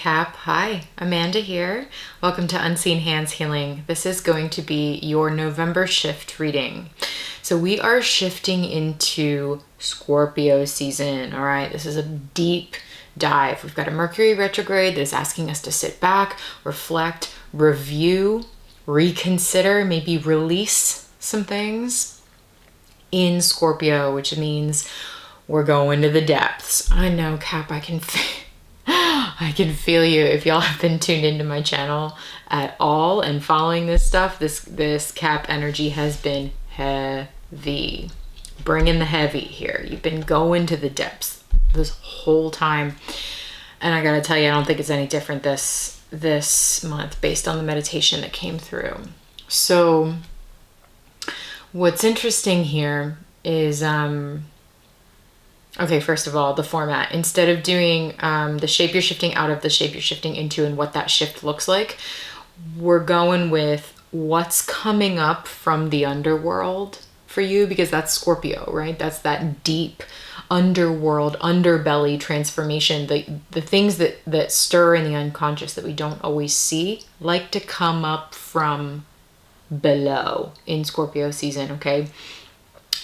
Cap. Hi, Amanda here. Welcome to Unseen Hands Healing. This is going to be your November shift reading. So we are shifting into Scorpio season, all right? This is a deep dive. We've got a Mercury retrograde that is asking us to sit back, reflect, review, reconsider, maybe release some things in Scorpio, which means we're going to the depths. I know, Cap, I can feel you. If y'all have been tuned into my channel at all and following this stuff, this Cap energy has been heavy. Bringing the heavy here. You've been going to the depths this whole time. And I gotta tell you, I don't think it's any different this month based on the meditation that came through. So what's interesting here is okay, first of all, the format. Instead of doing the shape you're shifting out of, the shape you're shifting into, and what that shift looks like, we're going with what's coming up from the underworld for you, because that's Scorpio, right? That's that deep underworld, underbelly transformation. The things that stir in the unconscious that we don't always see like to come up from below in Scorpio season, okay?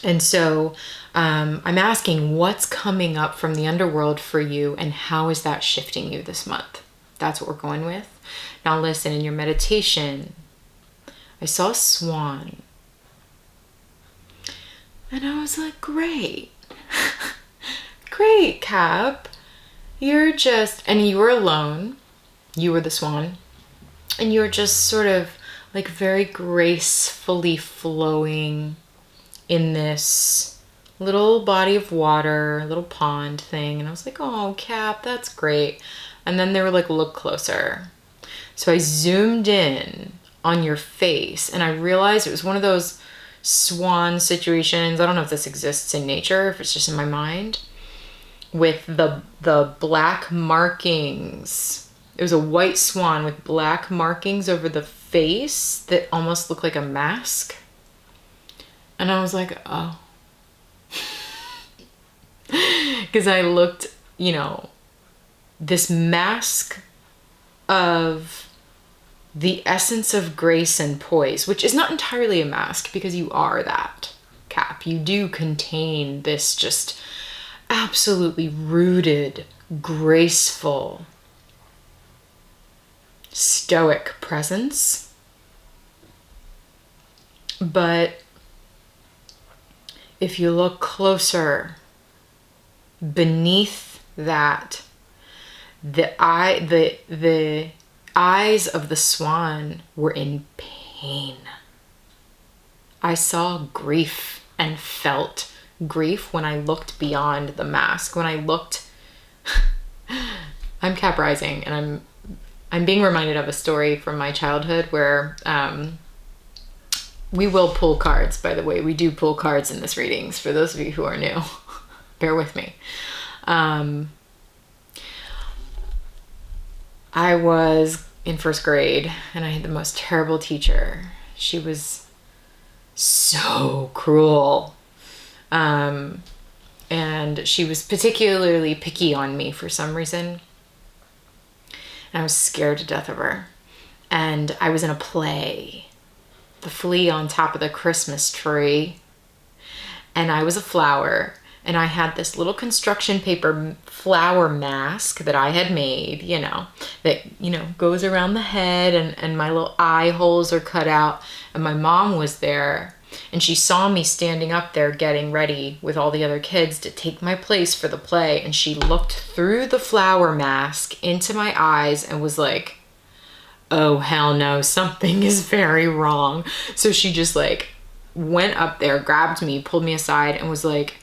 And so I'm asking what's coming up from the underworld for you and how is that shifting you this month? That's what we're going with. Now listen, in your meditation, I saw a swan. And I was like, great. Great, Cap. You're just, and you were alone. You were the swan. And you were just sort of like very gracefully flowing in this little body of water, little pond thing. And I was like, oh, Cap, that's great. And then they were like, look closer. So I zoomed in on your face and I realized it was one of those swan situations. I don't know if this exists in nature, if it's just in my mind, with the black markings. It was a white swan with black markings over the face that almost looked like a mask. And I was like, oh. Because I looked, this mask of the essence of grace and poise, which is not entirely a mask because you are that, Cap. You do contain this just absolutely rooted, graceful, stoic presence. But if you look closer, beneath that, the eyes of the swan were in pain. I saw grief and felt grief when I looked beyond the mask. When I looked, I'm Cap Rising, and I'm being reminded of a story from my childhood where we will pull cards, by the way. We do pull cards in this readings, for those of you who are new. Bear with me. I was in first grade and I had the most terrible teacher. She was so cruel. And she was particularly picky on me for some reason. And I was scared to death of her. And I was in a play, The Flea on Top of the Christmas Tree. And I was a flower. And I had this little construction paper flower mask that I had made, that, goes around the head, and my little eye holes are cut out. And my mom was there and she saw me standing up there getting ready with all the other kids to take my place for the play. And she looked through the flower mask into my eyes and was like, oh, hell no, something is very wrong. So she just went up there, grabbed me, pulled me aside and was like,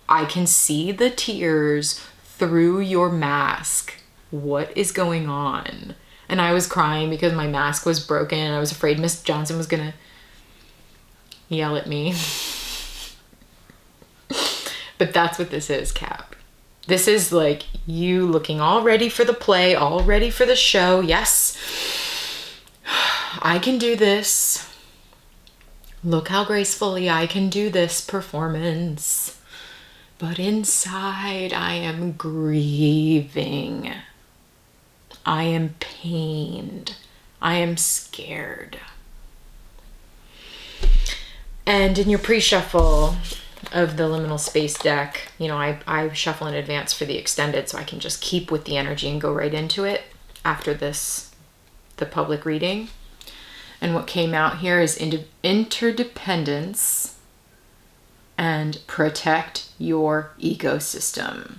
I can see the tears through your mask. What is going on? And I was crying because my mask was broken. I was afraid Miss Johnson was gonna yell at me. But that's what this is, Cap. This is like you looking all ready for the play, all ready for the show. Yes, I can do this. Look how gracefully I can do this performance. But inside, I am grieving. I am pained. I am scared. And in your pre-shuffle of the liminal space deck, you know, I shuffle in advance for the extended so I can just keep with the energy and go right into it after the public reading. And what came out here is interdependence and protect your ecosystem.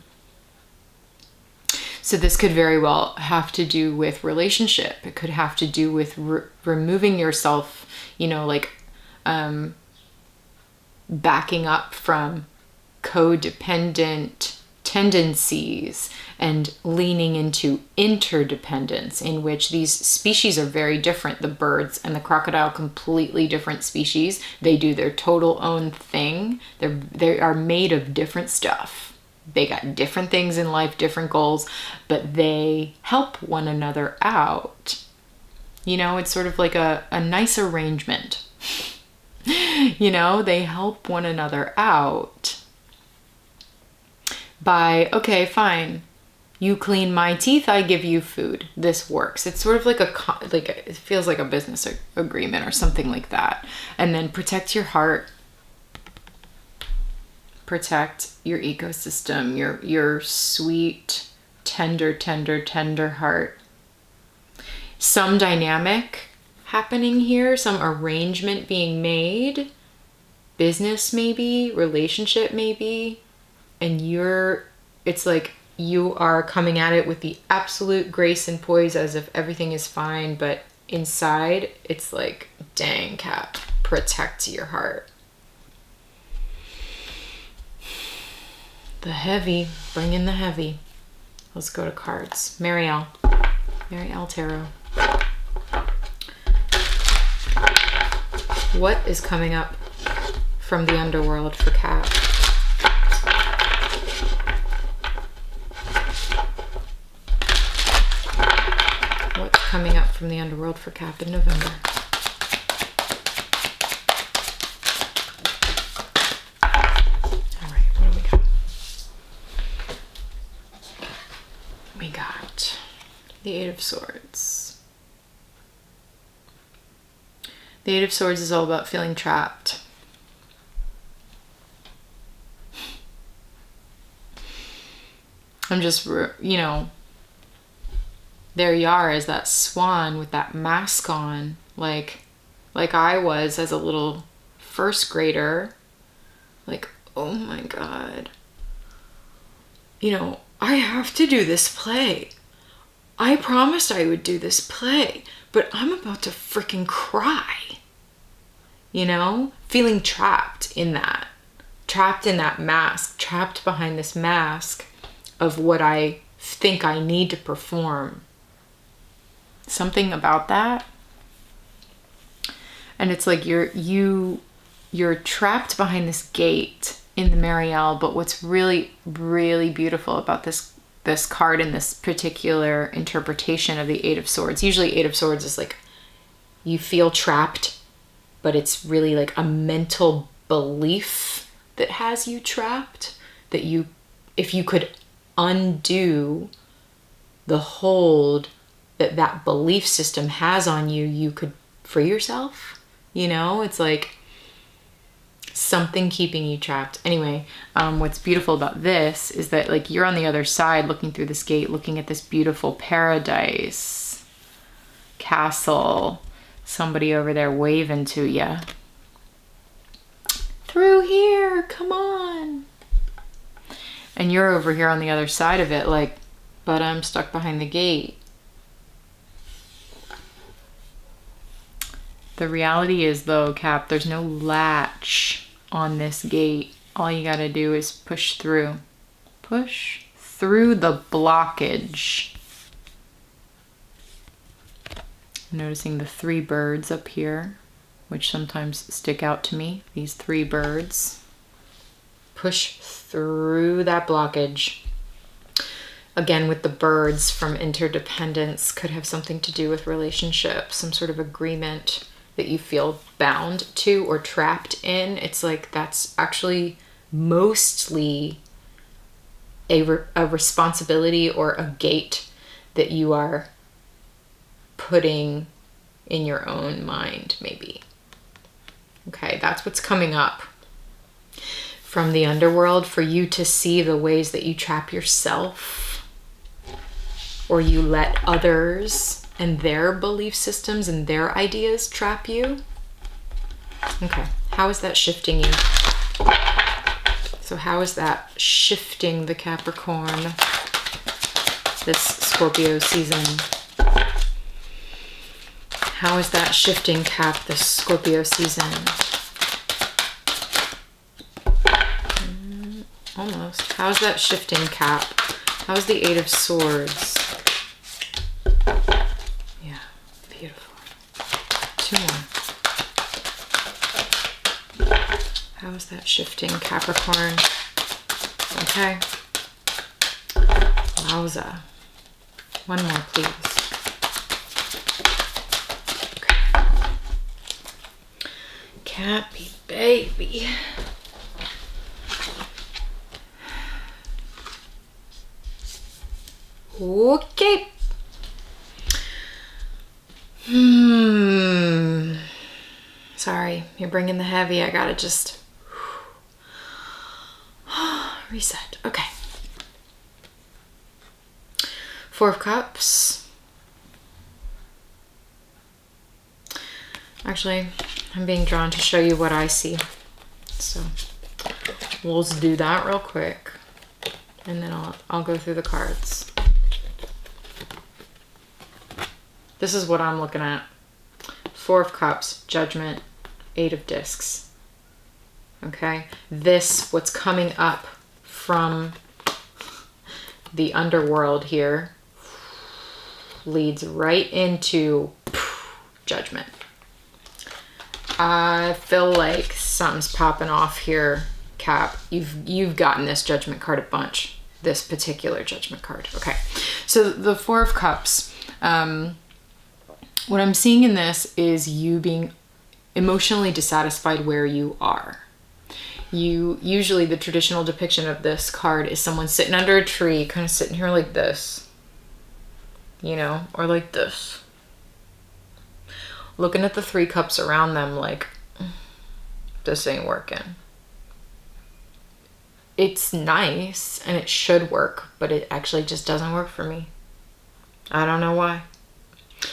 So this could very well have to do with relationship. It could have to do with removing yourself, you know, like backing up from codependent tendencies and leaning into interdependence, in which these species are very different. The birds and the crocodile, completely different species. They do their total own thing. They are made of different stuff. They got different things in life, different goals, but they help one another out. You know, it's sort of like a nice arrangement. You know, they help one another out by, okay, fine, you clean my teeth, I give you food. This works. It's sort of like it feels like a business agreement or something like that. And then protect your heart. Protect your ecosystem, your sweet, tender heart. Some dynamic happening here, some arrangement being made, business maybe, relationship maybe, and it's like you are coming at it with the absolute grace and poise as if everything is fine, but inside it's like, dang, Cap, protect your heart. The heavy, bring in the heavy. Let's go to cards. Marielle Tarot. What is coming up from the underworld for Cap? What's coming up from the underworld for Cap in November? All right, what do we got? We got the Eight of Swords. The Eight of Swords is all about feeling trapped. I'm just, you know, there you are as that swan with that mask on, like I was as a little first grader. Like, oh my God. You know, I have to do this play. I promised I would do this play, but I'm about to freaking cry. You know, feeling trapped in that mask, trapped behind this mask of what I think I need to perform. Something about that. And it's like you're trapped behind this gate in the Marielle, but what's really, really beautiful about this card in this particular interpretation of the Eight of Swords, usually Eight of Swords is like you feel trapped, but it's really like a mental belief that has you trapped, that if you could undo the hold that belief system has on you, you could free yourself. You know, it's like something keeping you trapped. Anyway, what's beautiful about this is that like you're on the other side looking through this gate, looking at this beautiful paradise, castle, somebody over there waving to you. Through here, come on. And you're over here on the other side of it like, but I'm stuck behind the gate. The reality is though, Cap, there's no latch on this gate. All you gotta do is push through. Push through the blockage. Noticing the three birds up here, which sometimes stick out to me. These three birds. Push through that blockage. Again, with the birds from interdependence, could have something to do with relationship, some sort of agreement that you feel bound to or trapped in. It's like that's actually mostly a responsibility or a gate that you are putting in your own mind, maybe. Okay, that's what's coming up from the underworld, for you to see the ways that you trap yourself, or you let others and their belief systems and their ideas trap you. Okay, how is that shifting you? So how is that shifting the Capricorn this Scorpio season? How is that shifting, Cap, this Scorpio season? Almost. How is that shifting, Cap? How is the Eight of Swords? Yeah, beautiful. 2 more. How is that shifting, Capricorn? Okay. Wowza. 1 more, please. Cappy baby. Okay. Sorry, you're bringing the heavy. I gotta just reset. Okay. 4 of Cups. Actually, I'm being drawn to show you what I see. So we'll just do that real quick, and then I'll go through the cards. This is what I'm looking at. 4 of Cups, Judgment, 8 of Discs. Okay? This, what's coming up from the underworld here, leads right into Judgment. I feel like something's popping off here, Cap. You've gotten this Judgment card a bunch. This particular Judgment card. Okay. So the 4 of Cups. What I'm seeing in this is you being emotionally dissatisfied where you are. Usually the traditional depiction of this card is someone sitting under a tree, kind of sitting here like this, you know, or like this, looking at the 3 cups around them like, this ain't working. It's nice and it should work, but it actually just doesn't work for me. I don't know why.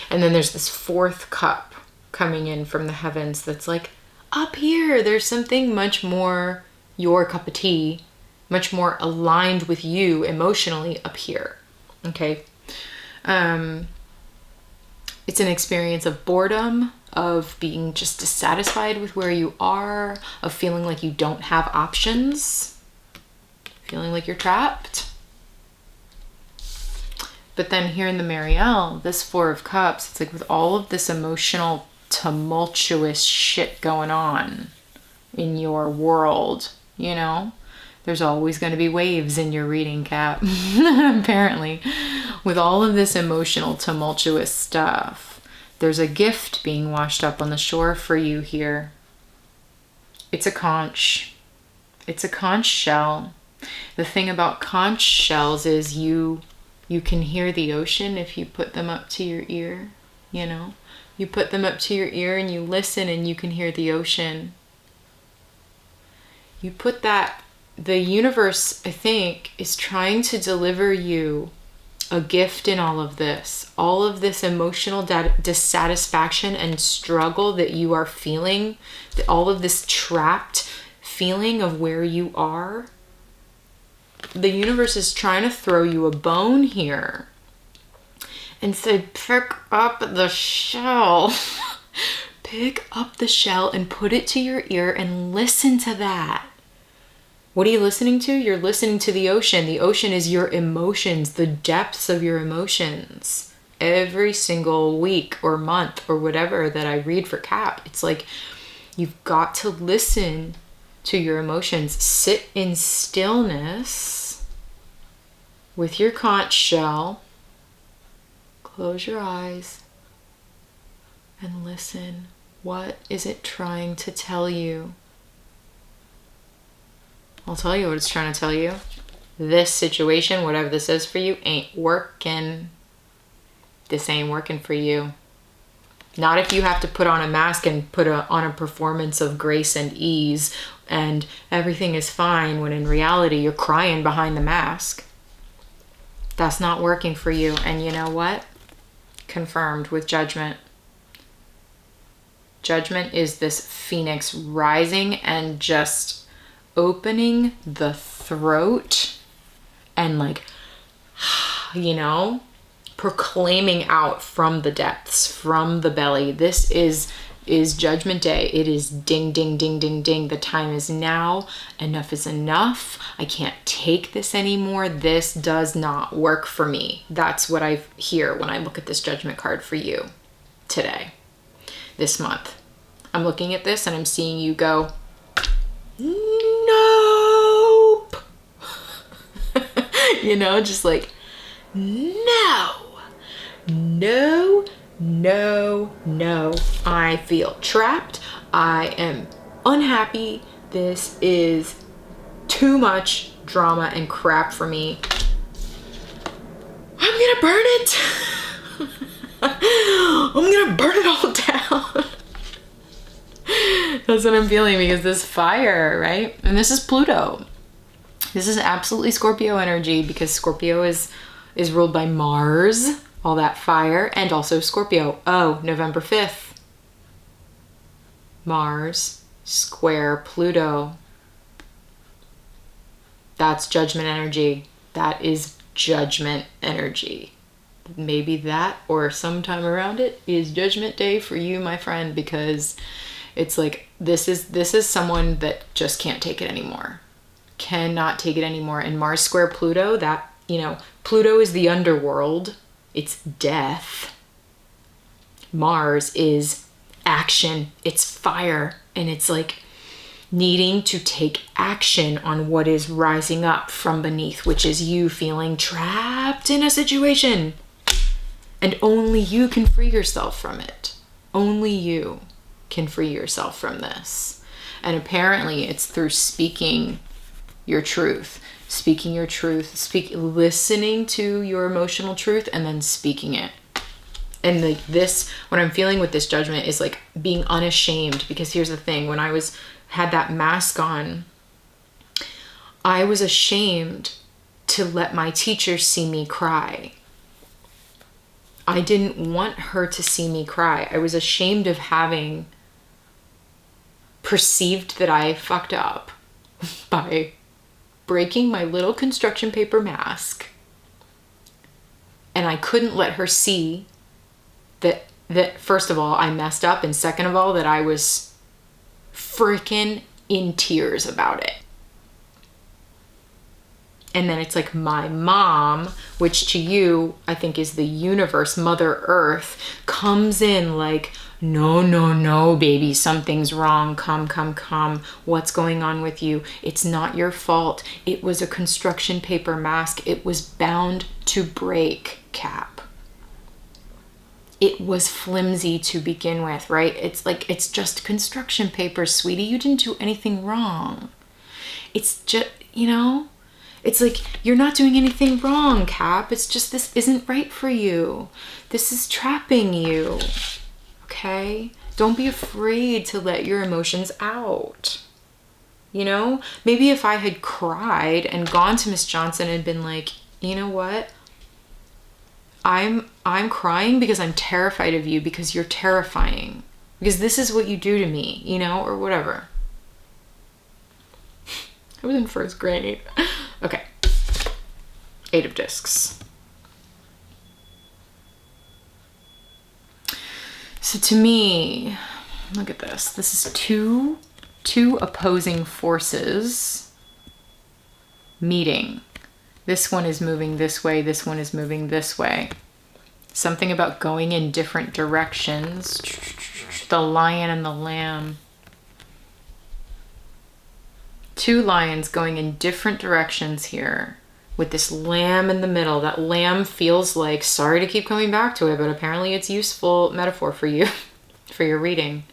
And then there's this 4th cup coming in from the heavens that's like, up here, there's something much more your cup of tea, much more aligned with you emotionally up here. Okay. It's an experience of boredom, of being just dissatisfied with where you are, of feeling like you don't have options, feeling like you're trapped. But then here in the Marielle, this 4 of Cups, it's like with all of this emotional, tumultuous shit going on in your world, you know, there's always going to be waves in your reading, Cap. Apparently, with all of this emotional, tumultuous stuff, there's a gift being washed up on the shore for you here. It's a conch. It's a conch shell. The thing about conch shells is you can hear the ocean if you put them up to your ear, you know? You put them up to your ear and you listen and you can hear the ocean. You put that, the universe, I think, is trying to deliver you a gift in all of this emotional dissatisfaction and struggle that you are feeling, all of this trapped feeling of where you are. The universe is trying to throw you a bone here and say, pick up the shell. Pick up the shell and put it to your ear and listen to that. What are you listening to? You're listening to the ocean. The ocean is your emotions, the depths of your emotions. Every single week or month or whatever that I read for Cap, it's like you've got to listen to your emotions. Sit in stillness with your conch shell. Close your eyes and listen. What is it trying to tell you? I'll tell you what it's trying to tell you. This situation, whatever this is for you, ain't working. This ain't working for you. Not if you have to put on a mask and on a performance of grace and ease and everything is fine, when in reality you're crying behind the mask. That's not working for you. And you know what? Confirmed with judgment. Judgment is this phoenix rising and just opening the throat and like, you know, proclaiming out from the depths, from the belly. This is judgment day. It is ding, ding, ding, ding, ding. The time is now. Enough is enough. I can't take this anymore. This does not work for me. That's what I hear when I look at this judgment card for you today, this month. I'm looking at this and I'm seeing you go, nope. You know, just like, no, no, no, no. I feel trapped. I am unhappy. This is too much drama and crap for me. I'm gonna burn it. I'm gonna burn it all down. That's what I'm feeling, because this fire, right? And this is Pluto. This is absolutely Scorpio energy, because Scorpio is ruled by Mars, all that fire, and also Scorpio. Oh, November 5th. Mars square Pluto. That's judgment energy. That is judgment energy. Maybe that or sometime around it is judgment day for you, my friend, because it's like this is someone that just can't take it anymore. Cannot take it anymore. And Mars square Pluto, that, you know, Pluto is the underworld. It's death. Mars is action. It's fire. And it's like needing to take action on what is rising up from beneath, which is you feeling trapped in a situation. And only you can free yourself from it. Only you can free yourself from this. And apparently it's through speaking your truth. Speaking your truth, listening to your emotional truth and then speaking it. And like this, what I'm feeling with this judgment is like being unashamed, because here's the thing, when I had that mask on, I was ashamed to let my teacher see me cry. I didn't want her to see me cry. I was ashamed of having perceived that I fucked up by breaking my little construction paper mask. And I couldn't let her see that first of all, I messed up, and second of all, that I was freaking in tears about it. And then it's like my mom, which to you, I think is the universe, Mother Earth, comes in like, no, no, no, baby, something's wrong. Come. What's going on with you? It's not your fault. It was a construction paper mask. It was bound to break, Cap. It was flimsy to begin with, right? It's like, it's just construction paper, sweetie. You didn't do anything wrong. It's just, you know, it's like, you're not doing anything wrong, Cap. It's just, this isn't right for you. This is trapping you. Okay? Don't be afraid to let your emotions out. You know? Maybe if I had cried and gone to Miss Johnson and been like, you know what? I'm crying because I'm terrified of you, because you're terrifying. Because this is what you do to me, you know, or whatever. I was in first grade. Okay. 8 of discs. So to me, look at this. This is two opposing forces meeting. This one is moving this way. This one is moving this way. Something about going in different directions. The lion and the lamb. 2 lions going in different directions here with this lamb in the middle. That lamb feels like, sorry to keep coming back to it, but apparently it's useful metaphor for you, for your reading.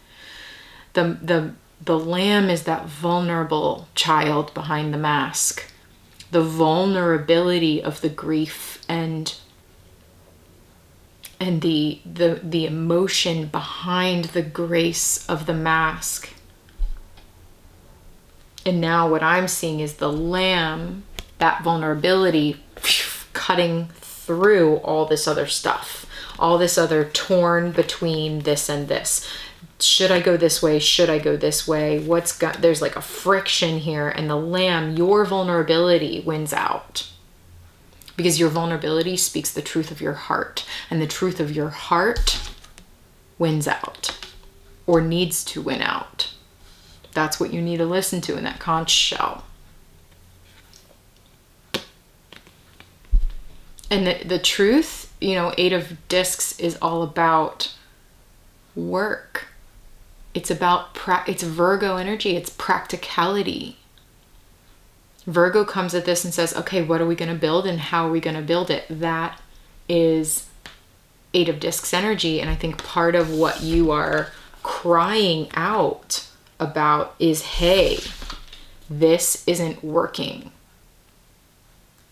The lamb is that vulnerable child behind the mask. The vulnerability of the grief and and the emotion behind the grace of the mask. And now what I'm seeing is the lamb, that vulnerability, cutting through all this other stuff, all this other torn between this and this. Should I go this way? Should I go this way? There's like a friction here, and the lamb, your vulnerability, wins out. Because your vulnerability speaks the truth of your heart, and the truth of your heart wins out, or needs to win out. That's what you need to listen to in that conch shell. And the truth, Eight of Discs is all about work. It's about, it's Virgo energy. It's practicality. Virgo comes at this and says, okay, what are we going to build and how are we going to build it? That is Eight of Discs energy. And I think part of what you are crying out about is, hey, this isn't working.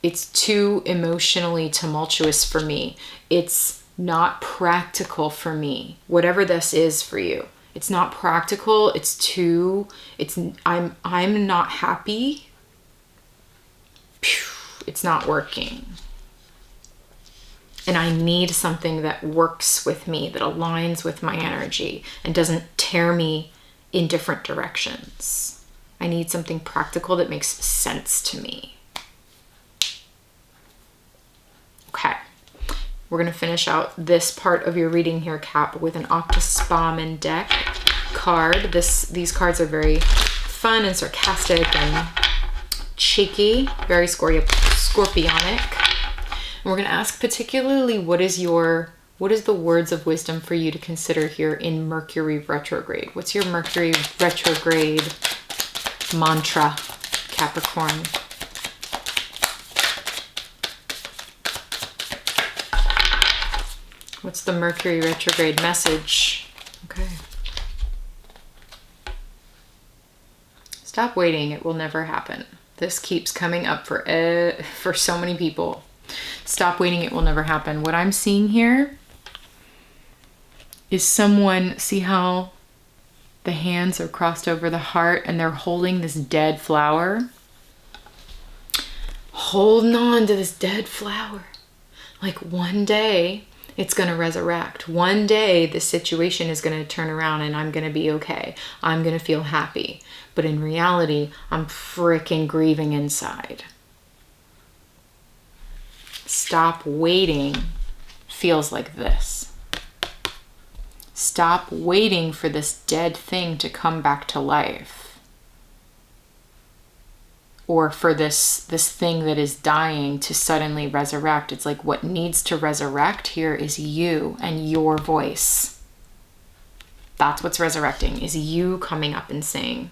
It's too emotionally tumultuous for me. It's not practical for me. Whatever this is for you. It's not practical. I'm not happy. It's not working. And I need something that works with me, that aligns with my energy and doesn't tear me in different directions. I need something practical that makes sense to me. Okay. We're going to finish out this part of your reading here, Cap, with an Octospaman deck card. These cards are very fun and sarcastic and cheeky, very scorpionic. And we're going to ask particularly what is the words of wisdom for you to consider here in Mercury retrograde? What's your Mercury retrograde mantra, Capricorn? What's the Mercury retrograde message? Okay. Stop waiting. It will never happen. This keeps coming up for so many people. Stop waiting. It will never happen. What I'm seeing here is someone, see how the hands are crossed over the heart and they're holding this dead flower? Holding on to this dead flower. Like one day it's going to resurrect. One day the situation is going to turn around and I'm going to be okay. I'm going to feel happy. But in reality, I'm freaking grieving inside. Stop waiting feels like this. Stop waiting for this dead thing to come back to life. Or for this thing that is dying to suddenly resurrect. It's like what needs to resurrect here is you and your voice. That's what's resurrecting, is you coming up and saying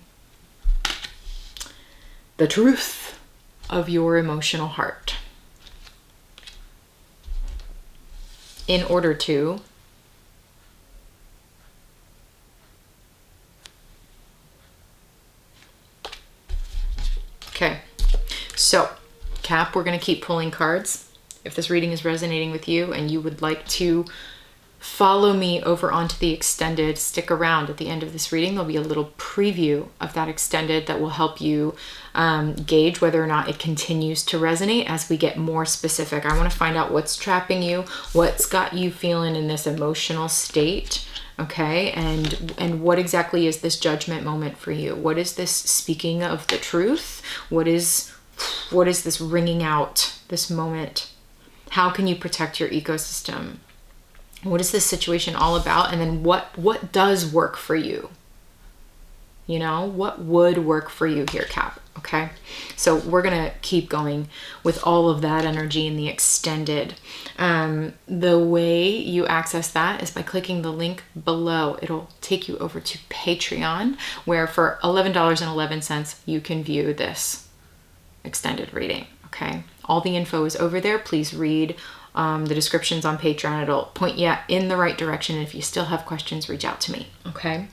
the truth of your emotional heart. In order to okay, so Cap, we're going to keep pulling cards. If this reading is resonating with you and you would like to follow me over onto the extended, stick around. At the end of this reading, there'll be a little preview of that extended that will help you gauge whether or not it continues to resonate as we get more specific. I want to find out what's trapping you, what's got you feeling in this emotional state. Okay, and what exactly is this judgment moment for you? What is this speaking of the truth? What is this ringing out, this moment? How can you protect your ecosystem? What is this situation all about? And then what does work for you? You know, what would work for you here, Cap? Okay, so we're gonna keep going with all of that energy in the extended. The way you access that is by clicking the link below. It'll take you over to Patreon, where for $11.11 you can view this extended reading. Okay, all the info is over there. Please read the descriptions on Patreon. It'll point you in the right direction. And if you still have questions, reach out to me. Okay,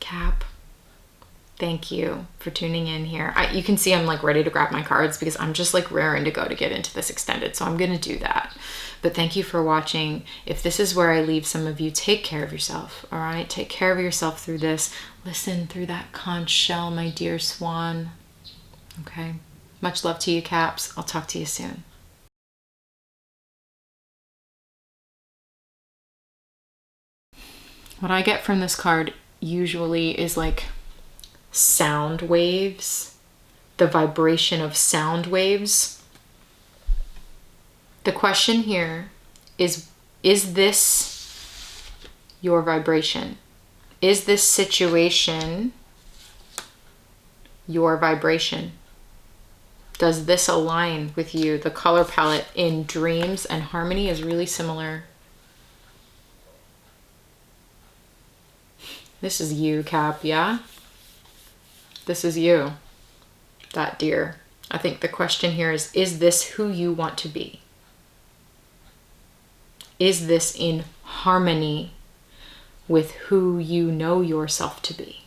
Cap. Thank you for tuning in here. You can see I'm like ready to grab my cards because I'm just like raring to go to get into this extended. So I'm going to do that. But thank you for watching. If this is where I leave some of you, take care of yourself. All right. Take care of yourself through this. Listen through that conch shell, my dear swan. Okay. Much love to you, Caps. I'll talk to you soon. What I get from this card usually is like sound waves, the vibration of sound waves. The question here is this your vibration? Is this situation your vibration? Does this align with you? The color palette in Dreams and Harmony is really similar. This is you, Cap, yeah? This is you, that deer. I think the question here is this who you want to be? Is this in harmony with who you know yourself to be?